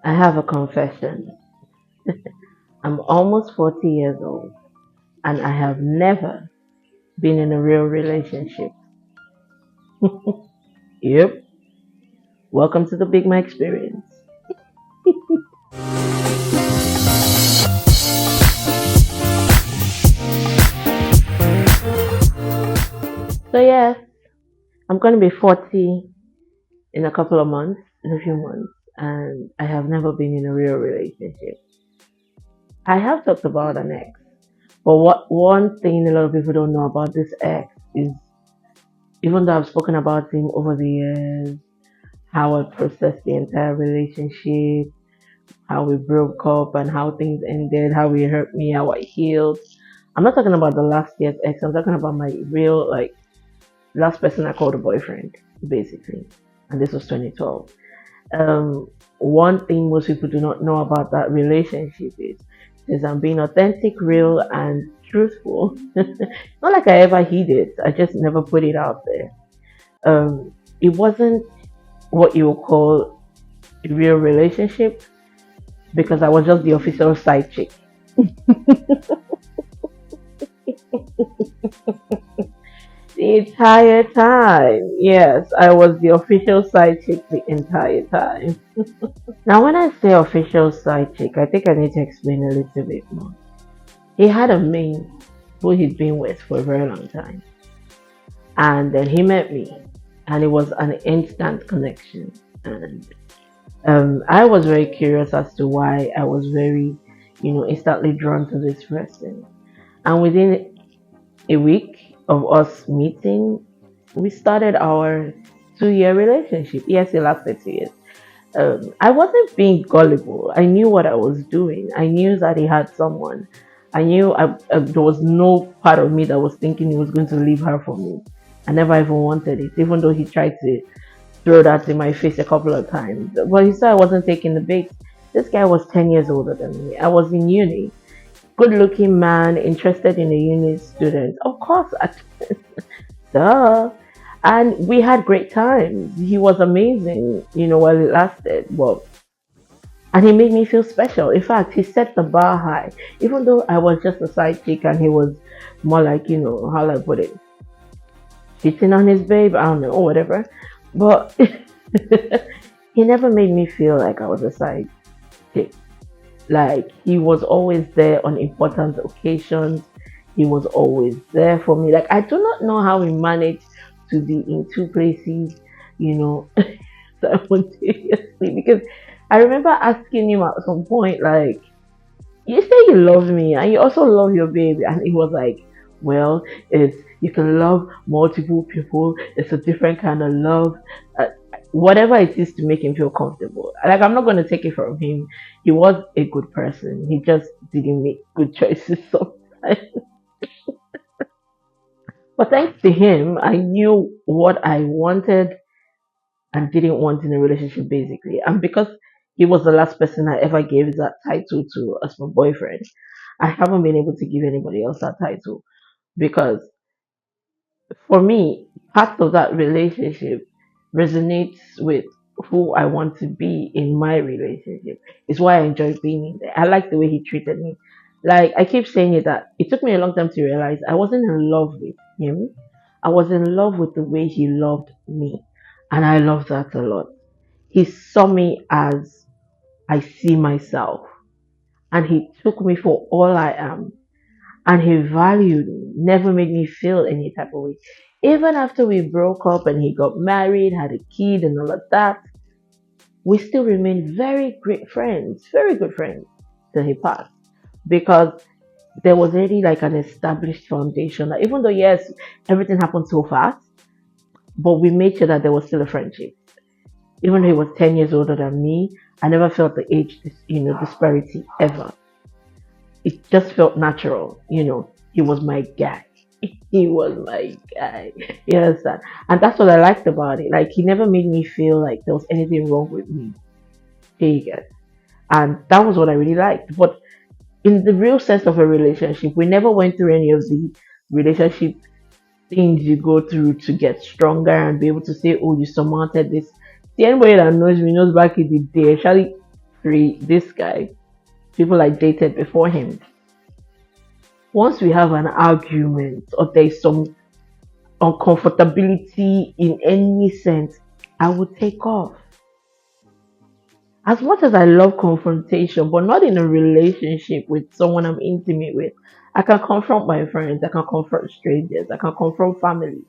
I have a confession. I'm almost 40 years old and I have never been in a real relationship. Yep. Welcome to the BigMa experience. So, yes, I'm going to be 40 in a couple of months, in a few months, and I have never been in a real relationship. I have talked about an ex, but what one thing a lot of people don't know about this ex is even though I've spoken about him over the years, how I processed the entire relationship, how we broke up and how things ended, how he hurt me, how I healed. I'm not talking about the last year's ex. I'm talking about my real, like, last person I called a boyfriend, basically. And this was 2012. One thing most people do not know about that relationship is I'm being authentic, real, and truthful. Not like I ever hid it. I just never put it out there. It wasn't what you would call a real relationship because I was just the official side chick. The entire time. Yes, I was the official side chick the entire time. Now, when I say official side chick, I think I need to explain a little bit more. He had a main who he'd been with for a very long time, and then he met me, and it was an instant connection. And I was very curious as to why I was very, instantly drawn to this person. And within a week of us meeting, we started our 2 year relationship. Yes, it lasted 2 years. I wasn't being gullible. I knew what I was doing. I knew that he had someone. I knew there was no part of me that was thinking he was going to leave her for me. I never even wanted it, even though he tried to throw that in my face a couple of times. But he said I wasn't taking the bait. This guy was 10 years older than me. I was in uni. Good looking man, interested in a uni student. Of course, duh. And we had great times. He was amazing, while it lasted. Well, and he made me feel special. In fact, he set the bar high. Even though I was just a side chick and he was more like, how I put it, cheating on his babe, I don't know, or whatever. But he never made me feel like I was a side chick. Like he was always there on important occasions. He was always there for me. Like I do not know how we managed to be in two places, you know, simultaneously. Because I remember asking him at some point, like, you say you love me and you also love your baby, and he was like, well, it's you can love multiple people. It's a different kind of love. Uh, Whatever it is to make him feel comfortable. Like I'm not going to take it from him. He was a good person. He just didn't make good choices sometimes. But thanks to him, I knew what I wanted and didn't want in a relationship, basically. And because he was the last person I ever gave that title to as my boyfriend, I haven't been able to give anybody else that title because for me, part of that relationship resonates with who I want to be in my relationship. It's why I enjoy being in there. I like the way he treated me. Like I keep saying it that it took me a long time to realize I wasn't in love with him. I was in love with the way he loved me. And I love that a lot. He saw me as I see myself. And he took me for all I am, and he valued me, never made me feel any type of way. Even after we broke up and he got married, had a kid, and all of that, we still remained very great friends, very good friends till he passed. Because there was already like an established foundation. Like, even though, yes, everything happened so fast, but we made sure that there was still a friendship. Even though he was 10 years older than me, I never felt the age, disparity ever. It just felt natural. He was my guy. He was my guy. You understand? And that's what I liked about it. Like he never made me feel like there was anything wrong with me. Here you get. And that was what I really liked. But in the real sense of a relationship, we never went through any of the relationship things you go through to get stronger and be able to say, oh, you surmounted this. See, anybody that knows me knows back in the day, actually this guy, people I dated before him, once we have an argument or there's some uncomfortability in any sense, I would take off. As much as I love confrontation, but not in a relationship with someone I'm intimate with. I can confront my friends, I can confront strangers, I can confront family.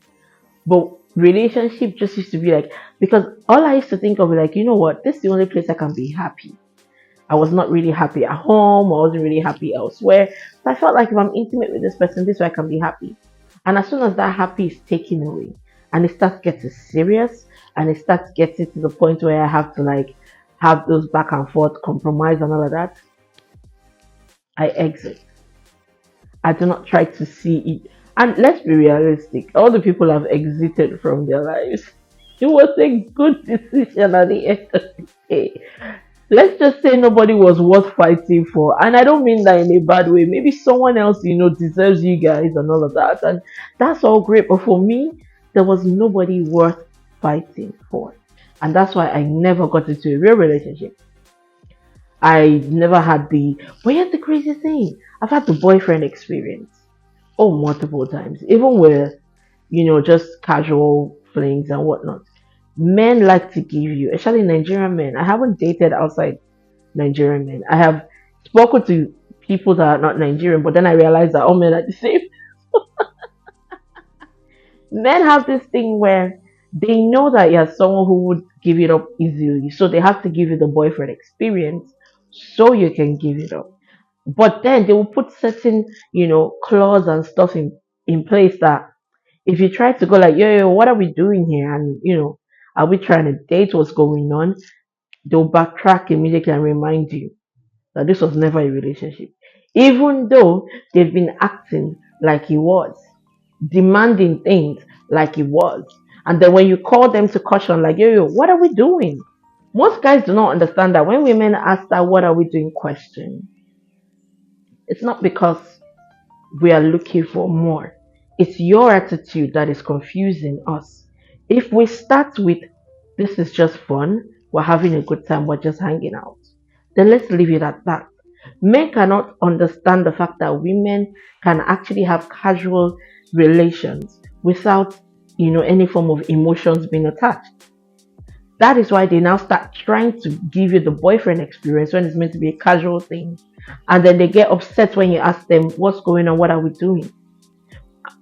But relationship just used to be like, because all I used to think of was like, you know what, this is the only place I can be happy. I was not really happy at home, I wasn't really happy elsewhere. So I felt like if I'm intimate with this person, this way I can be happy. And as soon as that happy is taken away and it starts getting serious and it starts getting to the point where I have to like have those back and forth compromise and all of that, I exit. I do not try to see it. And let's be realistic, all the people have exited from their lives. It was a good decision at the end of the day. Let's just say nobody was worth fighting for. And I don't mean that in a bad way. Maybe someone else, deserves you guys and all of that. And that's all great. But for me, there was nobody worth fighting for. And that's why I never got into a real relationship. I never had but here's the crazy thing. I've had the boyfriend experience. Oh, multiple times. Even with, just casual flings and whatnot. Men like to give you, especially Nigerian men. I haven't dated outside Nigerian men. I have spoken to people that are not Nigerian, but then I realized that all men are the same. Men have this thing where they know that you're someone who would give it up easily. So they have to give you the boyfriend experience so you can give it up. But then they will put certain, clause and stuff in place that if you try to go like, yo, what are we doing here? And, are we trying to date? What's going on? They'll backtrack immediately and remind you that this was never a relationship. Even though they've been acting like it was, demanding things like it was. And then when you call them to caution, like, yo, what are we doing? Most guys do not understand that when women ask that, what are we doing question, it's not because we are looking for more. It's your attitude that is confusing us. If we start with, this is just fun, we're having a good time, we're just hanging out, then let's leave it at that. Men cannot understand the fact that women can actually have casual relations without, any form of emotions being attached. That is why they now start trying to give you the boyfriend experience when it's meant to be a casual thing. And then they get upset when you ask them, what's going on? What are we doing?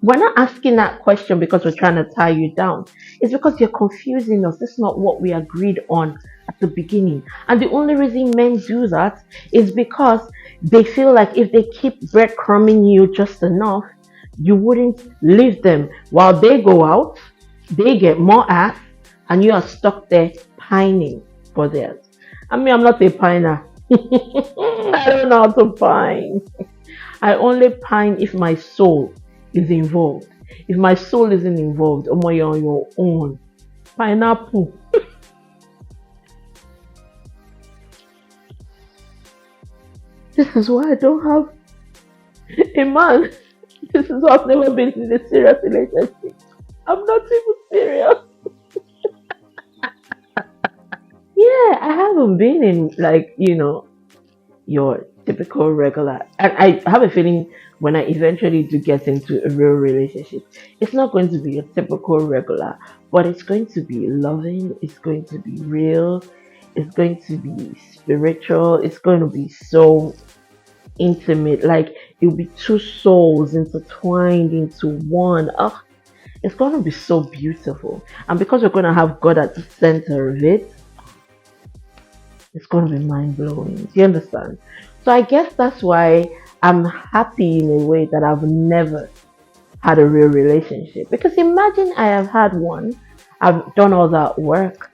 We're not asking that question because we're trying to tie you down. It's because you're confusing us. This is not what we agreed on at the beginning. And the only reason men do that is because they feel like if they keep breadcrumbing you just enough, you wouldn't leave them. While they go out, they get more ass, and you are stuck there pining for theirs. I mean, I'm not a piner. I don't know how to pine. I only pine if my soul is involved. If my soul isn't involved, oh my, you're on your own. Pineapple. This is why I don't have a man. This is why I've never been in a serious relationship. I'm not even serious. Yeah, I haven't been in like, your typical regular. And I have a feeling when I eventually do get into a real relationship, it's not going to be a typical regular, but it's going to be loving, it's going to be real, it's going to be spiritual, it's going to be so intimate. Like it'll be two souls intertwined into one. Oh, it's going to be so beautiful. And because we're going to have God at the center of it, it's going to be mind blowing. Do you understand? So I guess that's why I'm happy in a way that I've never had a real relationship. Because imagine I have had one, I've done all that work,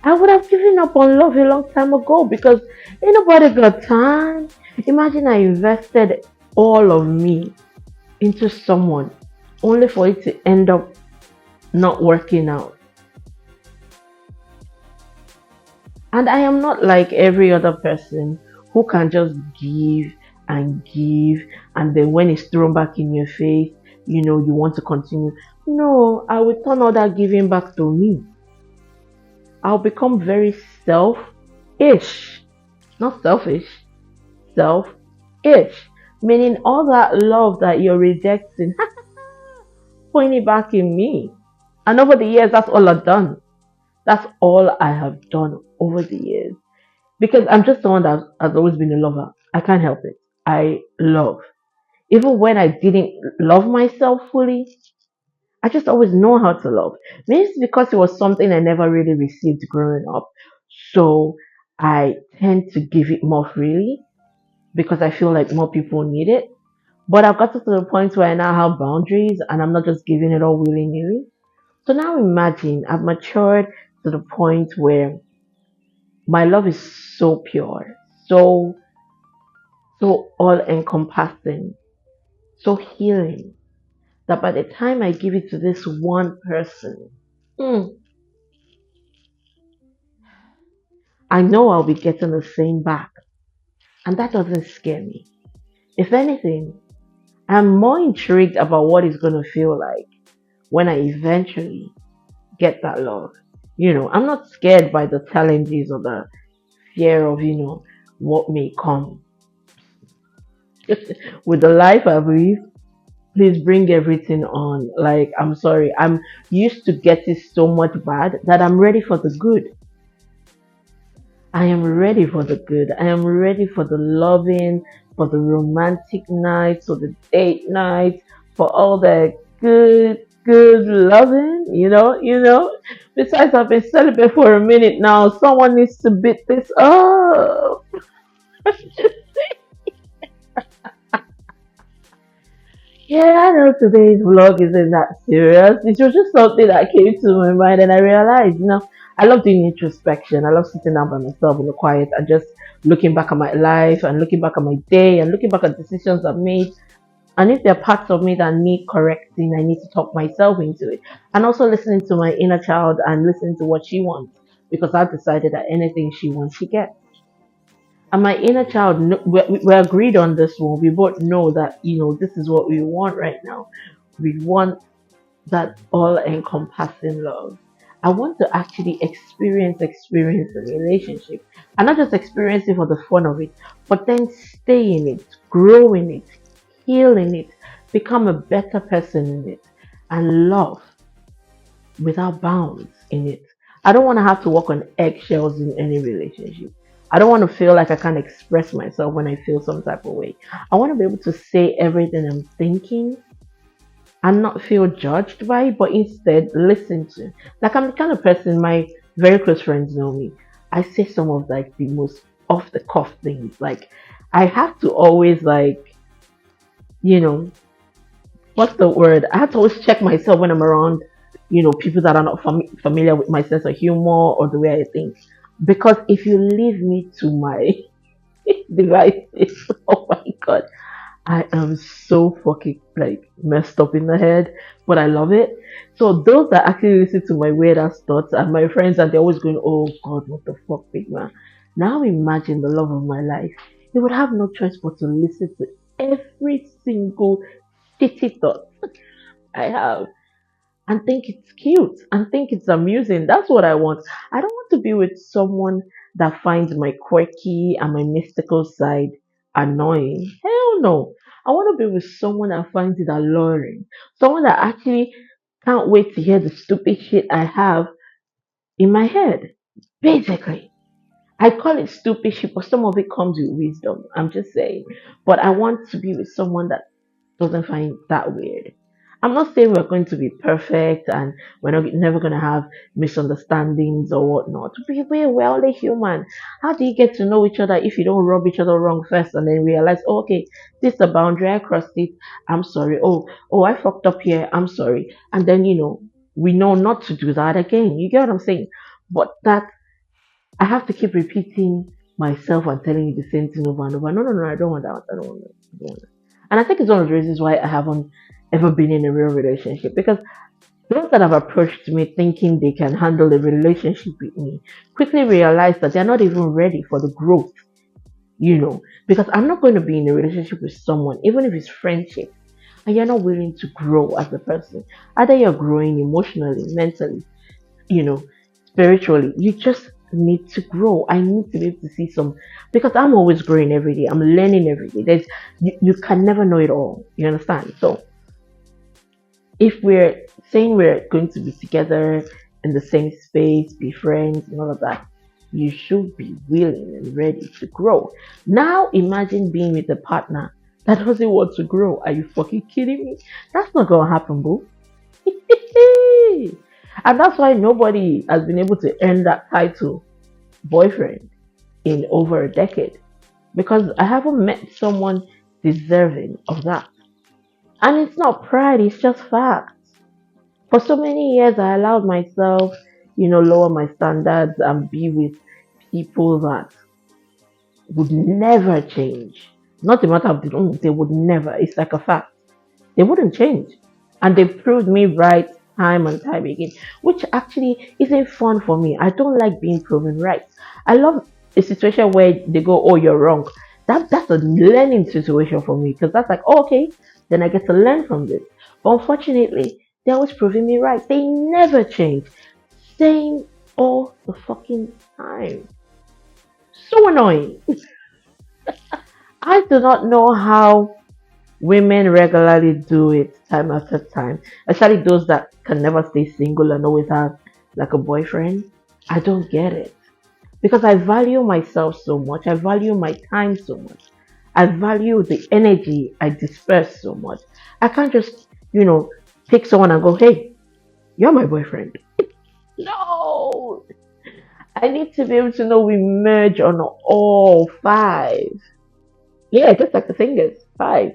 I would have given up on love a long time ago because ain't nobody got time. Imagine I invested all of me into someone only for it to end up not working out. And I am not like every other person who can just give, and then when it's thrown back in your face, you want to continue. No, I will turn all that giving back to me. I'll become very selfish. Not selfish, self-ish. Meaning all that love that you're rejecting, point it back in me. And over the years, that's all I've done. That's all I have done over the years. Because I'm just someone that has always been a lover. I can't help it. I love. Even when I didn't love myself fully, I just always know how to love. Maybe it's because it was something I never really received growing up. So I tend to give it more freely because I feel like more people need it. But I've got to the point where I now have boundaries and I'm not just giving it all willy nilly. So now imagine I've matured to the point where my love is so pure, so all encompassing, so healing that by the time I give it to this one person, mm, I know I'll be getting the same back. And that doesn't scare me. If anything, I'm more intrigued about what it's going to feel like when I eventually get that love. I'm not scared by the challenges or the fear of, what may come. With the life I've lived, please bring everything on. Like, I'm sorry, I'm used to getting so much bad that I'm ready for the good. I am ready for the good. I am ready for the loving, for the romantic nights, for the date nights, for all the good loving, Besides, I've been celibate for a minute now. Someone needs to beat this up. Yeah, I know today's vlog isn't that serious. It was just something that came to my mind, and I realized, I love doing introspection. I love sitting down by myself in the quiet and just looking back at my life and looking back at my day and looking back at decisions I've made. And if there are parts of me that need correcting, I need to talk myself into it. And also listening to my inner child and listening to what she wants, because I've decided that anything she wants, she gets. And my inner child, we agreed on this one. We both know that, this is what we want right now. We want that all encompassing love. I want to actually experience the relationship. And not just experience it for the fun of it, but then stay in it, grow in it, heal in it, become a better person in it, and love without bounds in it. I don't want to have to walk on eggshells in any relationship. I don't want to feel like I can't express myself when I feel some type of way. I want to be able to say everything I'm thinking and not feel judged by it, but instead listen to. Like, I'm the kind of person, my very close friends know me. I say some of like the most off the cuff things. Like, I have to always like, you know, what's the word? I have to always check myself when I'm around, people that are not familiar with my sense of humor or the way I think. Because if you leave me to my devices, oh my god, I am so fucking like messed up in the head, but I love it. So those that actually listen to my weird ass thoughts and my friends, and they're always going, "Oh God, what the fuck, big man." Now imagine the love of my life. They would have no choice but to listen to every single shitty thought I have and think it's cute and think it's amusing. That's what I want. I don't want to be with someone that finds my quirky and my mystical side annoying. Hell no. I want to be with someone that finds it alluring. Someone that actually can't wait to hear the stupid shit I have in my head. Basically. I call it stupid shit, but some of it comes with wisdom. I'm just saying. But I want to be with someone that doesn't find that weird. I'm not saying we're going to be perfect and we're not never going to have misunderstandings or whatnot. We're only human. How do you get to know each other if you don't rub each other wrong first and then realize, oh, okay, this is a boundary, I crossed it. I'm sorry. Oh, I fucked up here. I'm sorry. And then we know not to do that again. You get what I'm saying? But that I have to keep repeating myself and telling you the same thing over and over. No, no, no, I don't want that. I don't want that. I don't want that. And I think it's one of the reasons why I haven't ever been in a real relationship because those that have approached me thinking they can handle a relationship with me quickly realize that they're not even ready for the growth, because I'm not going to be in a relationship with someone, even if it's friendship, and you're not willing to grow as a person. Either you're growing emotionally, mentally, you know, spiritually. You just need to grow. I need to be able to see some, because I'm always growing every day. I'm learning every day. You can never know it all. You understand? So if we're saying we're going to be together in the same space, be friends, and all of that, you should be willing and ready to grow. Now, imagine being with a partner that doesn't want to grow. Are you fucking kidding me? That's not gonna happen, boo. And that's why nobody has been able to earn that title, boyfriend, in over a decade. Because I haven't met someone deserving of that. And it's not pride, it's just fact. For so many years, I allowed myself, lower my standards and be with people that would never change. Not a matter of they would never. It's like a fact. They wouldn't change. And they proved me right time and time again, which actually isn't fun for me. I don't like being proven right. I love a situation where they go, "Oh, you're wrong." That's a learning situation for me, because that's like, oh, okay, then I get to learn from this. But unfortunately, they're always proving me right. They never change. Same all the fucking time. So annoying. I do not know how women regularly do it time after time, especially those that can never stay single and always have like a boyfriend. I don't get it, because I value myself so much. I value my time so much. I value the energy I disperse so much. I can't just, pick someone and go, "Hey, you're my boyfriend." No, I need to be able to know we merge on all five. Yeah, just like the fingers, five: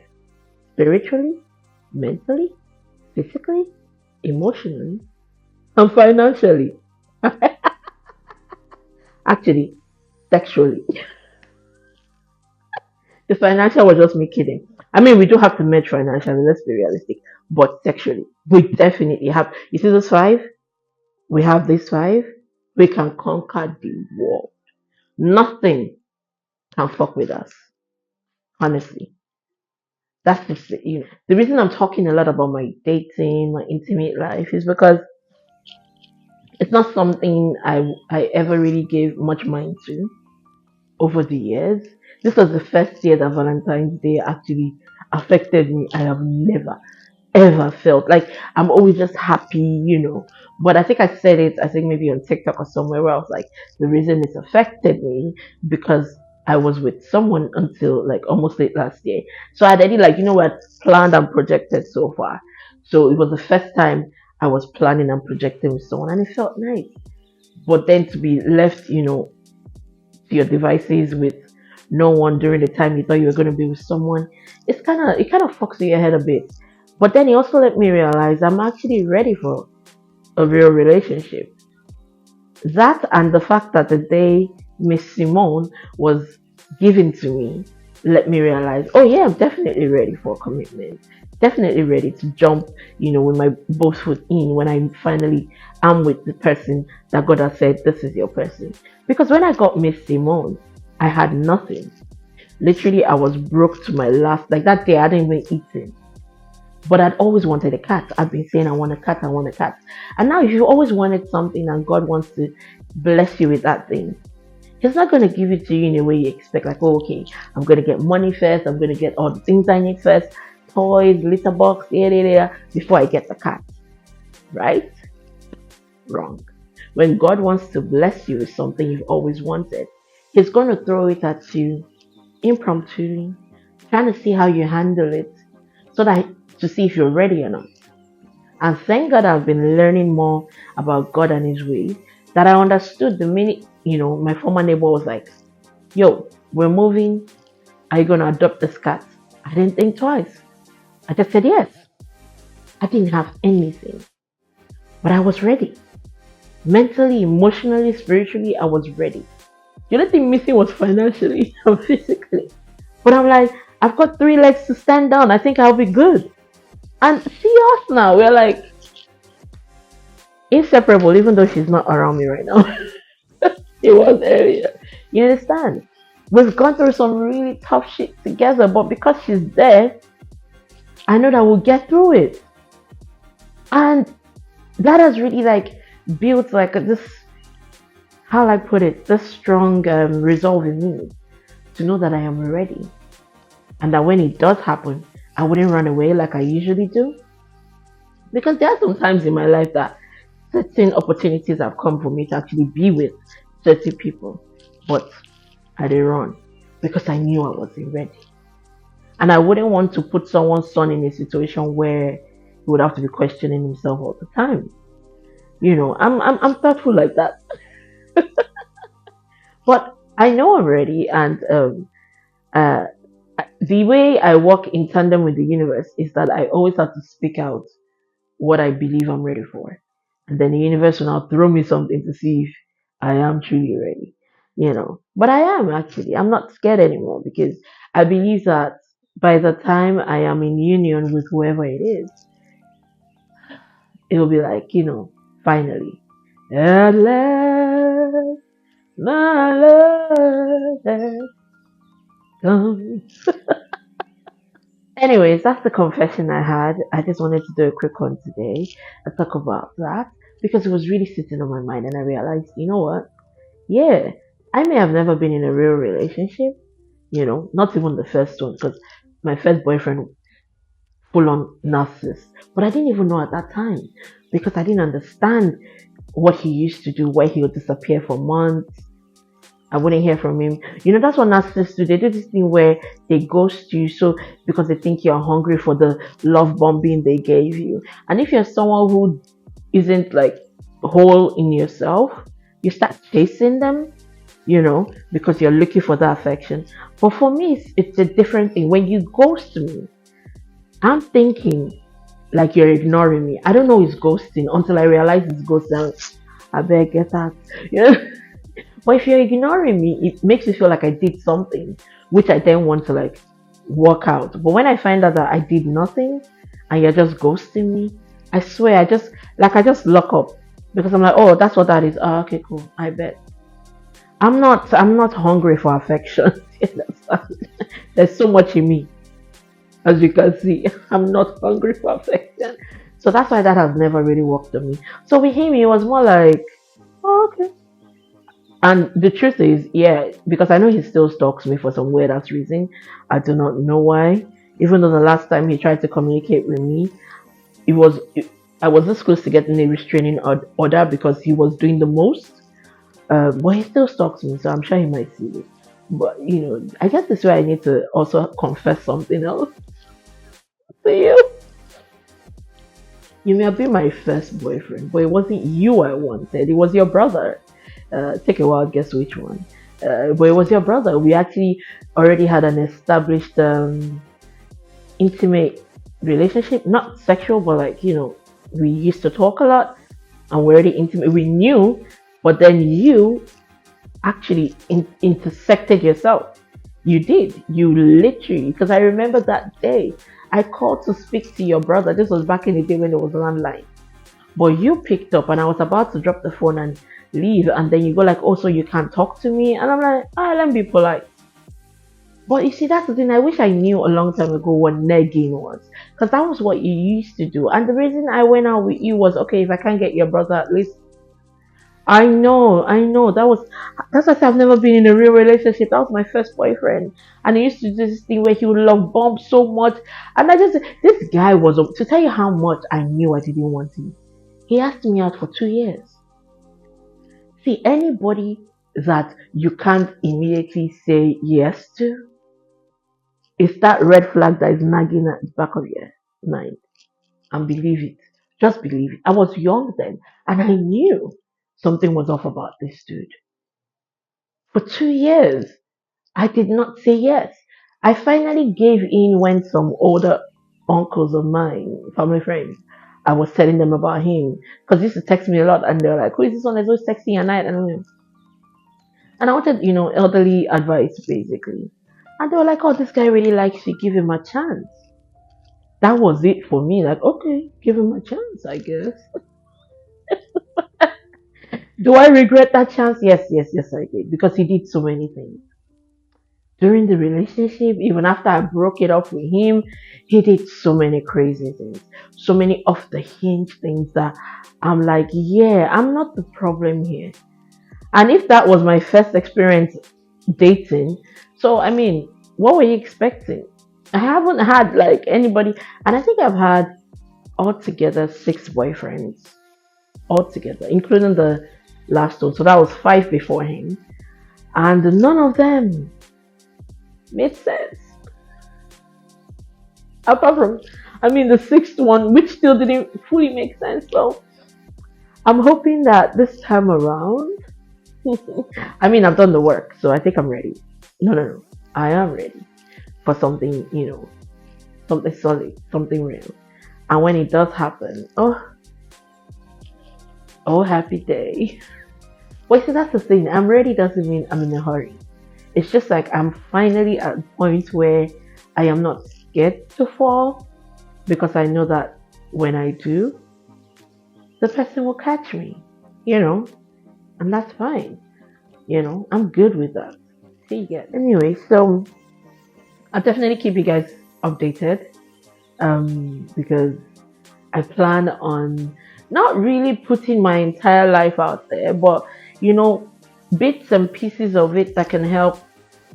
spiritually, mentally, physically, emotionally, and financially. Actually, sexually. The financial was just me kidding. I mean, we do have to merge financially, let's be realistic. But sexually, we definitely have. You see those five? We have these five. We can conquer the world. Nothing can fuck with us. Honestly. That's just it. The reason I'm talking a lot about my dating, my intimate life is because it's not something I ever really gave much mind to over the years. This was the first year that Valentine's Day actually affected me. I have never ever felt like, I'm always just happy. But I think I said it, I think maybe on TikTok or somewhere, where I was like, the reason it's affected me because I was with someone until like almost late last year. So I'd already, like, what, planned and projected so far. So it was the first time I was planning and projecting with someone, and it felt nice. But then to be left, to your devices with no one during the time you thought you were going to be with someone, it kind of fucks with your head a bit. But then it also let me realize I'm actually ready for a real relationship. That, and the fact that the day Miss Simone was given to me, let me realize, oh yeah, I'm definitely ready for a commitment. Definitely ready to jump, with my both foot in when I finally am with the person that God has said, this is your person. Because when I got Miss Simone, I had nothing. Literally, I was broke to my last. Like that day, I hadn't even eaten. But I'd always wanted a cat. I've been saying, I want a cat, I want a cat. And now, if you always wanted something and God wants to bless you with that thing, He's not going to give it to you in a way you expect. Like, oh, okay, I'm going to get money first. I'm going to get all the things I need first. Toys, litter box, before I get the cat. Right? Wrong. When God wants to bless you with something you've always wanted, He's going to throw it at you impromptu, trying to see how you handle it, so that to see if you're ready or not. And thank God I've been learning more about God and His ways, that I understood the minute, my former neighbor was like, "Yo, we're moving. Are you going to adopt this cat?" I didn't think twice. I just said yes. I didn't have anything, but I was ready. Mentally, emotionally, spiritually, I was ready. The only thing missing was financially and physically. But I'm like, I've got three legs to stand on. I think I'll be good. And see us now. We're like inseparable, even though she's not around me right now. She was earlier. You understand? We've gone through some really tough shit together, but because she's there, I know that we'll get through it. And that has really like built like this how I put it, this strong resolve in me to know that I am ready, and that when it does happen, I wouldn't run away like I usually do. Because there are some times in my life that certain opportunities have come for me to actually be with certain people, but I didn't run because I knew I wasn't ready. And I wouldn't want to put someone's son in a situation where he would have to be questioning himself all the time. I'm thoughtful like that. But I know I'm ready, and uh, the way I work in tandem with the universe is that I always have to speak out what I believe I'm ready for. And then the universe will now throw me something to see if I am truly ready. But I am actually. I'm not scared anymore because I believe that by the time I am in union with whoever it is, it will be like, finally. At last, my love has come. Anyways, that's the confession I had. I just wanted to do a quick one today and talk about that because it was really sitting on my mind, and I realized, you know what? Yeah, I may have never been in a real relationship, not even the first one, because my first boyfriend, full on narcissist, but I didn't even know at that time because I didn't understand what he used to do, where he would disappear for months. I wouldn't hear from him. That's what narcissists do. They do this thing where they ghost you so because they think you're hungry for the love bombing they gave you. And if you're someone who isn't like whole in yourself, you start chasing them, because you're looking for that affection. But for me, it's a different thing. When you ghost me, I'm thinking like you're ignoring me. I don't know it's ghosting until I realize it's ghosting. I better get that. You know? But if you're ignoring me, it makes me feel like I did something, which I then want to like work out. But when I find out that I did nothing and you're just ghosting me, I swear I just lock up because I'm like, oh, that's what that is. Oh, okay, cool. I bet. I'm not hungry for affection. There's so much in me, as you can see. I'm not hungry for affection. So that's why that has never really worked on me. So with him, it was more like, oh, okay. And the truth is, yeah, because I know he still stalks me for some weird ass reason. I do not know why. Even though the last time he tried to communicate with me, I was this close to getting a restraining order because he was doing the most. But he still stalks me, so I'm sure he might see it. But I guess this way I need to also confess something else to you. You may have been my first boyfriend, but it wasn't you I wanted. It was your brother. Take a while, guess which one. But it was your brother. We actually already had an established intimate relationship, not sexual, but like we used to talk a lot, and we're already intimate. We knew, but then you actually intersected yourself. You did. You literally, because I remember that day. I called to speak to your brother. This was back in the day when it was landline. But you picked up, and I was about to drop the phone and leave, and then you go like, "Oh, so you can't talk to me?" And I'm like, "Ah, let me be polite." But you see, that's the thing. I wish I knew a long time ago what negging was, because that was what you used to do. And the reason I went out with you was, okay, if I can't get your brother, at least I know. That's why I said I've never been in a real relationship. That was my first boyfriend, and he used to do this thing where he would love bomb so much, and this guy was to tell you how much I knew I didn't want him. He asked me out for 2 years. See, anybody that you can't immediately say yes to, it's that red flag that is nagging at the back of your mind. And believe it. Just believe it. I was young then, and I knew something was off about this dude. For 2 years, I did not say yes. I finally gave in when some older uncles of mine, family friends, I was telling them about him because he used to text me a lot, and they're like, "Who is this one that's always texting at night?" And I wanted, elderly advice basically. And they were like, "Oh, this guy really likes you. Give him a chance." That was it for me. Like, okay, give him a chance, I guess. Do I regret that chance? Yes, yes, yes, I did because he did so many things during the relationship. Even after I broke it off with him, he did so many crazy things, so many off the hinge things that I'm like, yeah, I'm not the problem here. And if that was my first experience dating, so I mean, what were you expecting? I haven't had like anybody, and I think I've had altogether six boyfriends altogether, including the last one. So that was five before him, and none of them made sense. Apart from, I mean, the sixth one, which still didn't fully make sense. So I'm hoping that this time around, I mean, I've done the work, so I think I'm ready. No, no, no. I am ready for something, something solid, something real. And when it does happen, oh, happy day. Well, see, that's the thing. I'm ready doesn't mean I'm in a hurry. It's just like I'm finally at a point where I am not scared to fall because I know that when I do, the person will catch me, you know, and that's fine. I'm good with that. See, you get. Anyway, so I'll definitely keep you guys updated because I plan on not really putting my entire life out there, but you know, bits and pieces of it that can help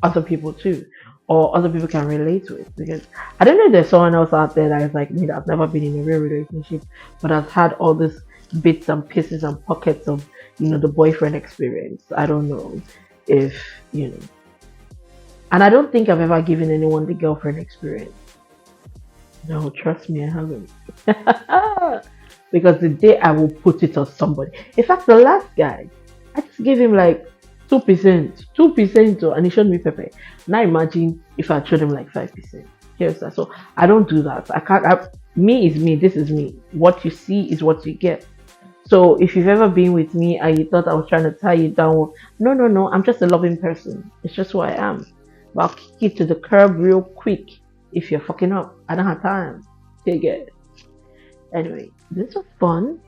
other people too, or other people can relate to it. Because I don't know if there's someone else out there that is like me that's never been in a real relationship, but has had all these bits and pieces and pockets of the boyfriend experience. I don't know if you know, and I don't think I've ever given anyone the girlfriend experience. No, trust me, I haven't. Because the day I will put it on somebody. In fact, the last guy, I just gave him like 2%, 2%, and he showed me pepper. Now imagine if I showed him like 5%. Here's that. So I don't do that. I can't. Me is me. This is me. What you see is what you get. So if you've ever been with me and you thought I was trying to tie you down, no, no, no. I'm just a loving person. It's just who I am. But I'll kick you to the curb real quick if you're fucking up. I don't have time. Take it. Anyway, this was fun.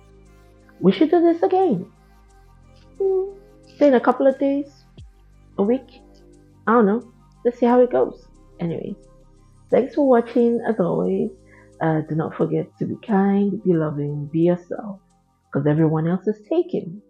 We should do this again. Say in a couple of days, a week. I don't know. Let's see how it goes. Anyways, thanks for watching as always. Do not forget to be kind, be loving, be yourself, because everyone else is taken.